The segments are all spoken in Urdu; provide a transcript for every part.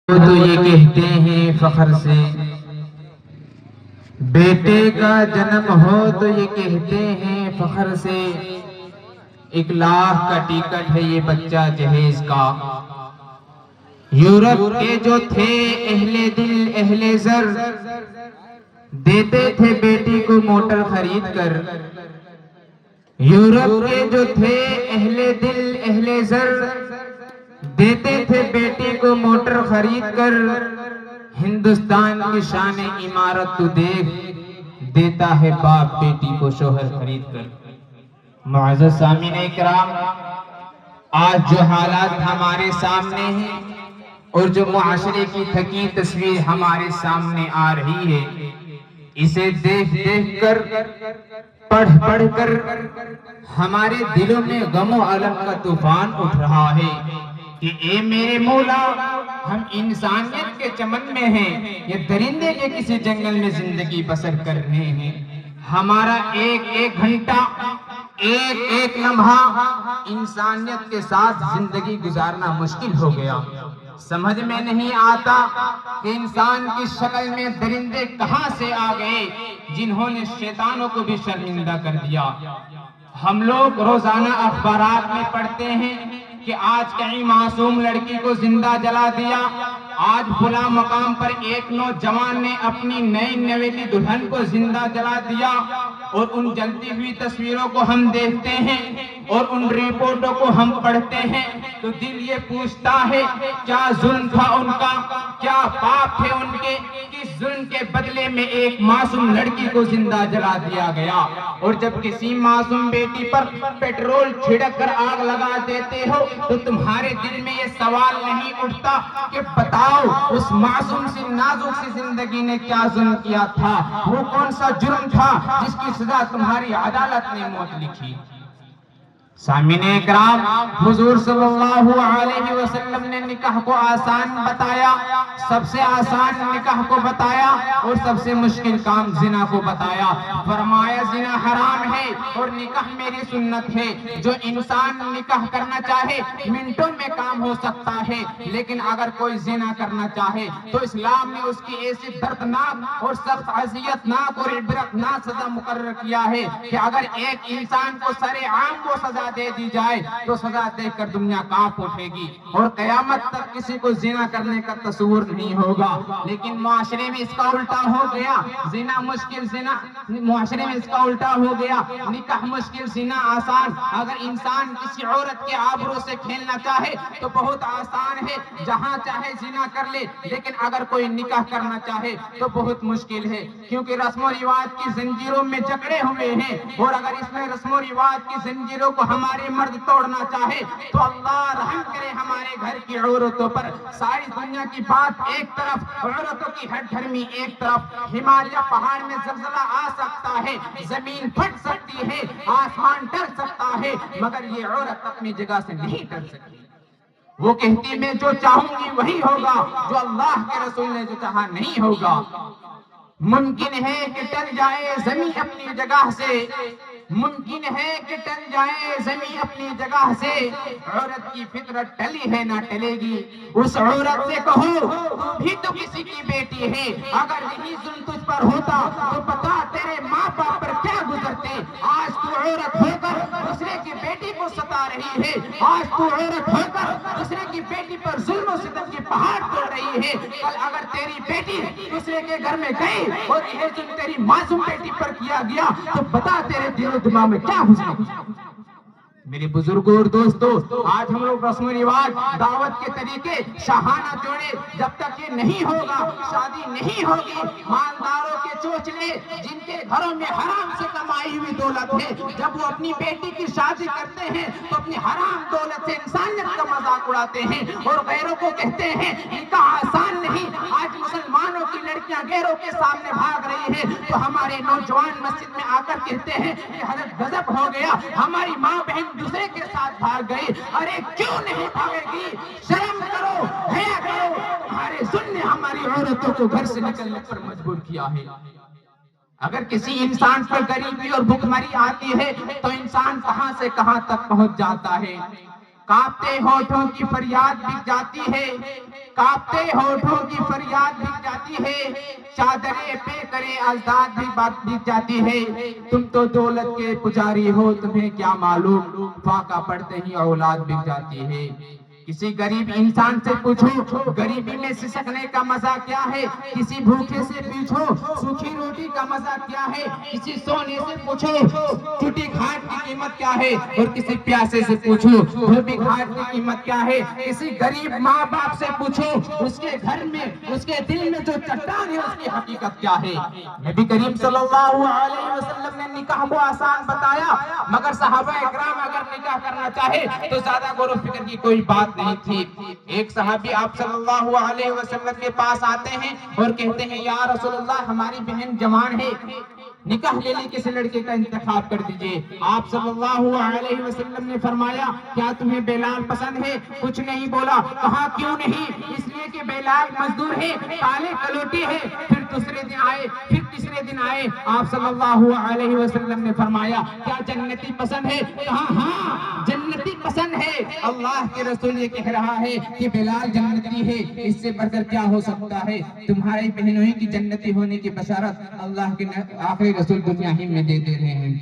تو یہ کہتے ہیں فخر سے، بیٹے کا جنم ہو تو یہ کہتے ہیں فخر سے، 1,00,000 کا ٹکٹ ہے یہ بچہ جہیز کا۔ یورپ کے جو تھے اہل دل اہل زر، دیتے تھے بیٹی کو موٹر خرید کر۔ یورپ کے جو تھے اہل دل اہل زر، دیتے تھے بیٹی کو موٹر خرید کر۔ ہندوستان کی شان عمارت تو دیکھ، دیتا ہے باپ بیٹی کو شوہر خرید کر۔ معزز سامعین اکرام، آج جو حالات ہمارے سامنے ہیں اور جو معاشرے کی تھکی تصویر ہمارے سامنے آ رہی ہے، اسے دیکھ دیکھ کر، پڑھ پڑھ کر ہمارے دلوں میں غم و الم کا طوفان اٹھ رہا ہے کہ اے میرے مولا، ہم انسانیت کے چمن میں ہیں یا درندے کے کسی جنگل میں زندگی بسر کر رہے ہیں؟ ہمارا ایک ایک گھنٹہ، ایک ایک لمحہ انسانیت کے ساتھ زندگی گزارنا مشکل ہو گیا۔ سمجھ میں نہیں آتا کہ انسان کی شکل میں درندے کہاں سے آ گئے جنہوں نے شیطانوں کو بھی شرمندہ کر دیا۔ ہم لوگ روزانہ اخبارات میں پڑھتے ہیں کہ آج کہیں معصوم لڑکی کو زندہ جلا دیا، آج فلاں مقام پر ایک نوجوان نے اپنی نئی نویلی دلہن کو زندہ جلا دیا، اور ان جلتی ہوئی تصویروں کو ہم دیکھتے ہیں اور ان رپورٹوں کو ہم پڑھتے ہیں تو دل یہ پوچھتا ہے کیا ظلم تھا ان کا، کیا پاپ تھے ان کے، کس ظلم کے بدلے میں ایک معصوم لڑکی کو زندہ جلا دیا گیا۔ اور جب کسی معصوم بیٹی پر پیٹرول چھڑک کر آگ لگا دیتے ہو تو تمہارے دل میں یہ سوال نہیں اٹھتا کہ بتاؤ اس معصوم سی نازک سی زندگی نے کیا ظلم کیا تھا، وہ کون سا جرم تھا جس کی سزا تمہاری عدالت نے موت لکھی۔ سامعین اکرام، حضور صلی اللہ علیہ وسلم نے نکاح کو آسان بتایا، سب سے آسان نکاح کو بتایا اور سب سے مشکل کام زنا کو بتایا۔ فرمایا زنا حرام ہے اور نکاح میری سنت ہے۔ جو انسان نکاح کرنا چاہے منٹوں میں کام ہو سکتا ہے، لیکن اگر کوئی زنا کرنا چاہے تو اسلام نے اس کی ایسی دردناک اور سخت اذیت ناک اور عبرتناک سزا مقرر کیا ہے کہ اگر ایک انسان کو سرے عام کو سزا دے دی جائے تو سزا دیکھ کر دنیا کانپ اٹھے گی اور قیامت تک کسی کو زنا کرنے کا تصور نہیں ہوگا۔ لیکن معاشرے میں اس کا الٹا ہو گیا، زنا مشکل، زنا معاشرے میں اس کا الٹا ہو گیا، نکاح مشکل زنا آسان۔ اگر انسان کسی عورت کے آبرو سے کھیلنا چاہے تو بہت آسان ہے، جہاں چاہے زنا کر لے، لیکن اگر کوئی نکاح کرنا چاہے تو بہت مشکل ہے، کیونکہ رسم و رواج کی زنجیروں میں جکڑے ہوئے ہیں، اور اگر اس میں رسم و رواج کی زنجیروں کو ہمارے مرد توڑنا چاہے تو اللہ رحم کرے ہمارے گھر کی عورتوں پر۔ ساری دنیا کی بات ایک طرف، عورتوں کی ہٹ دھرمی ایک طرف۔ ہمالیہ پہاڑ میں زلزلہ آ سکتا ہے، زمین پھٹ سکتی ہے، آسمان ڈر سکتا ہے، مگر یہ عورت اپنی جگہ سے نہیں ڈر سکتی۔ وہ کہتی میں جو چاہوں گی وہی ہوگا، جو اللہ کے رسول نے جو چاہا نہیں ہوگا۔ ممکن ہے کہ ٹل جائے زمین اپنی جگہ سے، ممکن ہے کہ ٹل جائے زمین اپنی جگہ سے، عورت کی فطرت ٹلی ہے نہ ٹلے گی۔ اس عورت سے کہو تو بھی تو کسی کی بیٹی ہے، اگر یہی ظلم تجھ پر ہوتا تو بتا تیرے ماں باپ پر کیا گزرتے۔ آج تو عورت ہو کر دوسرے کی بیٹی کو ستا رہی ہے، آج تو عورت ہو کر دوسرے کی بیٹی پر ظلم و ستم کی پہاڑ توڑ رہی ہے۔ کل اگر تیری بیٹی دوسرے کے گھر میں گئی اور یہ ظلم تیری معصوم بیٹی پر کیا گیا تو بتا تیرے دل و دماغ میں کیا گزرے گی۔ میرے بزرگوں اور دوستو، آج ہم لوگ رسم و رواج، دعوت کے طریقے، شاہانہ جوڑے، جب تک یہ نہیں ہوگا شادی نہیں ہوگی۔ مالداروں کے چوچلے جن کے گھروں میں حرام سے کمائی ہوئی دولت ہے، جب وہ اپنی بیٹی کی شادی کرتے ہیں تو اپنی حرام دولت سے انسانیت کا مذاق اڑاتے ہیں اور غیروں کو کہتے ہیں نکاح آسان نہیں۔ آج مسلمانوں کی لڑکیاں غیروں کے سامنے بھاگ رہی ہیں تو ہمارے نوجوان مسجد میں آ کر کہتے ہیں کہ حضرت غضب ہو گیا، ہماری ماں بہن دوسرے کے ساتھ بھاگ گئی۔ ارے کیوں نہیں بھاگے گی؟ شرم کرو، حیا کرو، تمہارے ظلم نے ہماری عورتوں کو گھر سے نکلنے پر مجبور کیا ہے۔ اگر کسی انسان پر غریبی اور بھوک مری آتی ہے تو انسان کہاں سے کہاں تک پہنچ جاتا ہے۔ کانپتے ہونٹوں کی فریاد بک جاتی ہے، کانپتے ہونٹوں کی فریاد بک جاتی ہے، چادریں پہ کرے ازداد بھی بات بک جاتی ہے۔ تم تو دولت کے پجاری ہو، تمہیں کیا معلوم، فاقہ پڑھتے ہی اولاد بک جاتی ہے۔ کسی غریب انسان سے پوچھو غریبی میں سسکنے کا مزہ کیا ہے، کسی بھوکے سے پوچھو سوکھی روٹی کا مزہ کیا ہے، کسی سونے سے پوچھو ٹوٹی گھاٹ کی قیمت کیا ہے، اور کسی پیاسے سے پوچھو دھوبی گھاٹ کی قیمت کیا ہے۔ کسی غریب ماں باپ سے پوچھو اس کے گھر میں، اس کے دل میں جو چٹان ہے اس کی حقیقت کیا ہے۔ نبی کریم صلی اللہ علیہ وسلم نے نکاح کو آسان بتایا، مگر صحابہ اکرام اگر نکاح کرنا چاہے تو زیادہ غور و فکر کی کوئی بات نہیں تھی۔ ایک صحابی آپ صلی اللہ علیہ وسلم کے پاس آتے ہیں اور کہتے ہیں یا رسول اللہ ہماری بہن جوان ہے، نکاح کے لیے کسی لڑکے کا انتخاب کر دیجئے۔ آپ صلی اللہ علیہ وسلم نے فرمایا کیا تمہیں بلال پسند ہے؟ کچھ نہیں بولا۔ کہا کیوں نہیں؟ اس لیے کہ بلال مزدور ہے، کالے کلوٹی ہے۔ پھر دوسرے دن آئے، پھر تیسرے دن آئے، آپ صلی اللہ علیہ وسلم نے فرمایا کیا جنتی پسند ہے؟ کہا ہاں جنتی پسند ہے۔ اللہ کے رسول یہ کہہ رہا ہے کہ بلال جنتی ہے، اس سے بڑھ کر کیا ہو سکتا ہے؟ تمہاری بہنوئی کی جنتی ہونے کی بشارت اللہ کے آخری رسول دنیا ہی میں دے رہے ہیں۔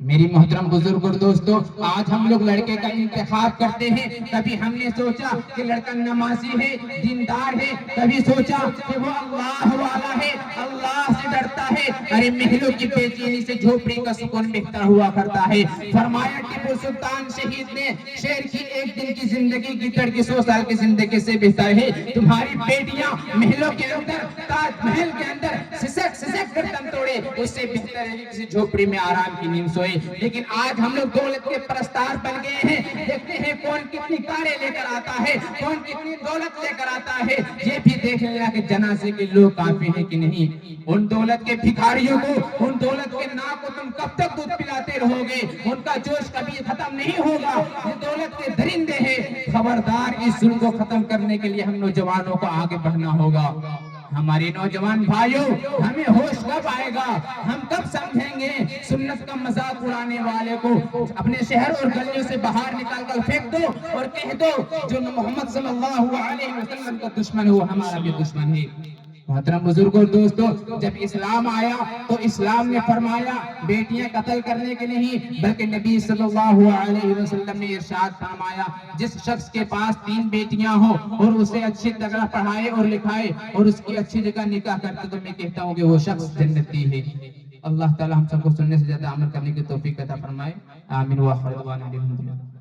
میری محترم بزرگ اور دوستو، آج ہم لوگ لڑکے کا انتخاب کرتے ہیں، کبھی ہم نے سوچا کہ لڑکا نمازی ہے، دیندار ہے، کبھی سوچا کہ وہ اللہ والا ہے، اللہ سے ڈرتا ہے۔ ارے محلوں کی بے چینی سے جھوپڑی کا سکون بہتر ہوا کرتا ہے۔ فرمایا ٹیپو سلطان شہید نے شیر کی ایک دن کی زندگی گیدڑ کی 100 سال کی زندگی سے بہتر ہے۔ تمہاری بیٹیاں محلوں کے اندر، تاج محل کے اندر سسک سسک کر دم توڑے، اس سے بہتر ہے کہ کسی جھوپڑی میں آرام کی نیند سوئے۔ لیکن آج ہم لوگ دولت کے پرستار بن گئے ہیں، دیکھتے ہیں کون کتنی کاریں لے کر آتا ہے، کون کتنی دولت لے کر آتا ہے، یہ بھی دیکھ لیا کہ جنازے کے لوگ کافی ہیں کہ نہیں۔ ان دولت کے بھکاریوں کو، ان دولت کے ناک کو تم کب تک دودھ پلاتے رہو گے؟ ان کا جوش کبھی ختم نہیں ہوگا۔ یہ دولت کے درندے ہیں، خبردار اس ظلم کو ختم کرنے کے لیے ہم نوجوانوں کو آگے بڑھنا ہوگا۔ ہمارے نوجوان بھائیوں، ہمیں ہوش کب آئے گا؟ ہم کب سمجھیں گے سنت کا مذاق اڑانے والے کو اپنے شہر اور گلیوں سے باہر نکال کر پھینک دو اور کہہ دو جو محمد صلی اللہ علیہ وسلم کا دشمن ہے وہ ہمارا بھی دشمن ہے۔ محترم بزرگوں اور دوستو، جب اسلام آیا تو اسلام نے فرمایا بیٹیاں قتل کرنے کے نہیں، بلکہ نبی صلی اللہ علیہ وسلم نے ارشاد فرمایا جس شخص کے پاس 3 بیٹیاں ہوں اور اسے اچھی طرح پڑھائے اور لکھائے اور اس کی اچھی جگہ نکاح کرتے تو میں کہتا ہوں کہ وہ شخص جنتی ہے۔ اللہ تعالی ہم سب کو سننے سے زیادہ عمل کرنے کی توفیق عطا فرمائے۔ آمین و آخر دعوانا الحمدللہ۔